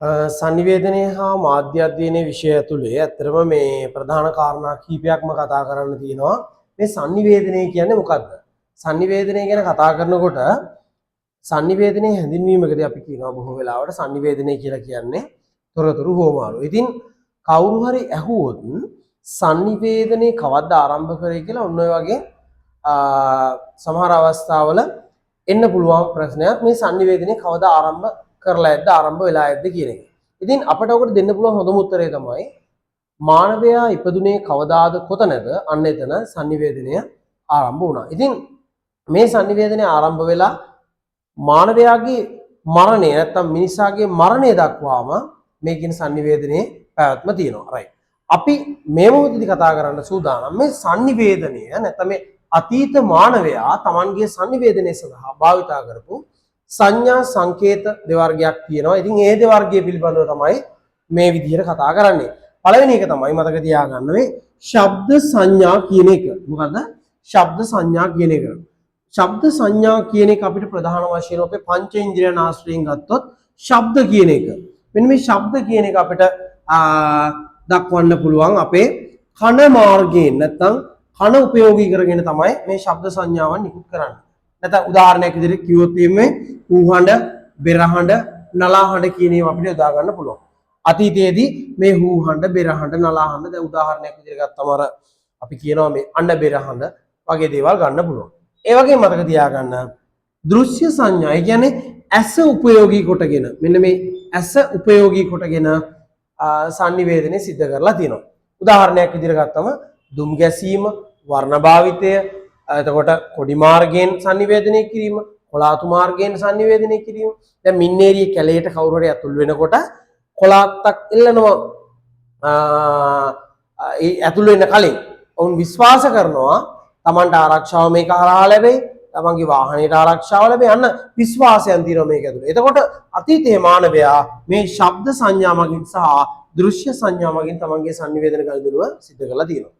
sannivedanaya හා මාධ්‍ය අධ්‍යයනයේ විෂය ඇතුලේ ඇත්තටම මේ ප්‍රධාන කාරණා කීපයක්ම කතා කරන්න තියෙනවා. මේ sannivedanaya කියන්නේ මොකක්ද? sannivedanaya ගැන කතා කරනකොට sannivedanaya හැඳින්වීමකදී අපි කියනවා බොහෝ වෙලාවට sannivedanaya කියලා කියන්නේ තොරතුරු හෝමාරු. ඉතින් කවුරු හරි ඇහුවොත් sannivedanaya කවද්ද ආරම්භ කරේ කියලා ඔන්න ඔය වගේ සමහර අවස්ථාවල එන්න පුළුවන් ප්‍රශ්නයක් මේ sannivedanaya කවදා ආරම්භ කරලා ඇද්ද ආරම්භ වෙලා ඇද්ද කියන එක. ඉතින් අපිට ඔකට දෙන්න පුළුවන් හොඳම උත්තරය තමයි මානවයා ඉපදුනේ කවදාද කොතනද අන්න එතන sannivedanaya ආරම්භ වුණා. ඉතින් මේ sannivedanaya ආරම්භ වෙලා මානවයාගේ මරණය නැත්තම් මිනිසාගේ මරණය දක්වාම මේ කියන sannivedanaya පැවැත්ම තියෙනවා. right. අපි මේ මොහොතේදී කතා කරන්න සූදානම් මේ sannivedanaya නැත්නම් මේ අතීත මානවයා Tamanගේ sannivedanaya සඳහා භාවිතා කරපු සංඥා සංකේත දෙවර්ගයක් තියෙනවා. ඉතින් ඒ දෙවර්ගය පිළිබඳව තමයි මේ විදිහට කතා කරන්නේ. පළවෙනි එක තමයි මතක තියාගන්න මේ ශබ්ද සංඥා කියන එක. මොකද්ද? ශබ්ද සංඥා කියන එක. ශබ්ද සංඥා කියන එක අපිට ප්‍රධාන වශයෙන් අපේ පංචේන්ද්‍රියන් ආශ්‍රයෙන් ගත්තොත් ශබ්ද කියන එක. මෙන්න මේ ශබ්ද කියන එක අපිට දක්වන්න පුළුවන් අපේ කන මාර්ගයෙන් නැත්නම් කන උපයෝගී කරගෙන තමයි මේ ශබ්ද සංඥාවන් නිකුත් කරන්නේ. නැත්නම් උදාහරණයක් විදිහට කිව්වොත් එimhe හූහඬ, බෙරහඬ, නලාහඬ කියන ඒවා අපිට යොදා ගන්න පුළුවන්. අතීතයේදී මේ හූහඬ, බෙරහඬ, නලාහඬ දැන් උදාහරණයක් විදිහට ගත්තම අර අපි කියනවා මේ අඬ බෙරහඬ වගේ දේවල් ගන්න පුළුවන්. ඒ වගේම මතක තියාගන්න දෘශ්‍ය සංඥා. ඒ කියන්නේ ඇස උපයෝගී කොටගෙන මෙන්න මේ ඇස උපයෝගී කොටගෙන sannivedanaya සිද්ධ කරලා තියෙනවා. උදාහරණයක් විදිහට ගත්තම දුම් ගැසීම, වර්ණ භාවිතය, එතකොට කොඩි මාර්ගයෙන් sannivedanaya කිරීම, කොලාතු මාර්ගයෙන් sannivedanaya කිරීම. දැන් මින්නේරිය කැලේට කවුරු හරි ඇතුල් වෙනකොට කොලාත්තක් එල්ලනවා. ඒ ඇතුල් වෙන්න කලින් ඔවුන් විශ්වාස කරනවා Tamanට ආරක්ෂාව මේක හරහා ලැබෙයි, තමන්ගේ වාහනයට ආරක්ෂාව ලැබෙයි අන්න විශ්වාසයන් තියෙනවා මේක ඇතුලේ. එතකොට අතීතයේ මානවයා මේ ශබ්ද සංඥා මගින් සහ දෘශ්‍ය සංඥා මගින් තමන්ගේ sannivedana ගනුදෙනුව සිදු කරලා තියෙනවා.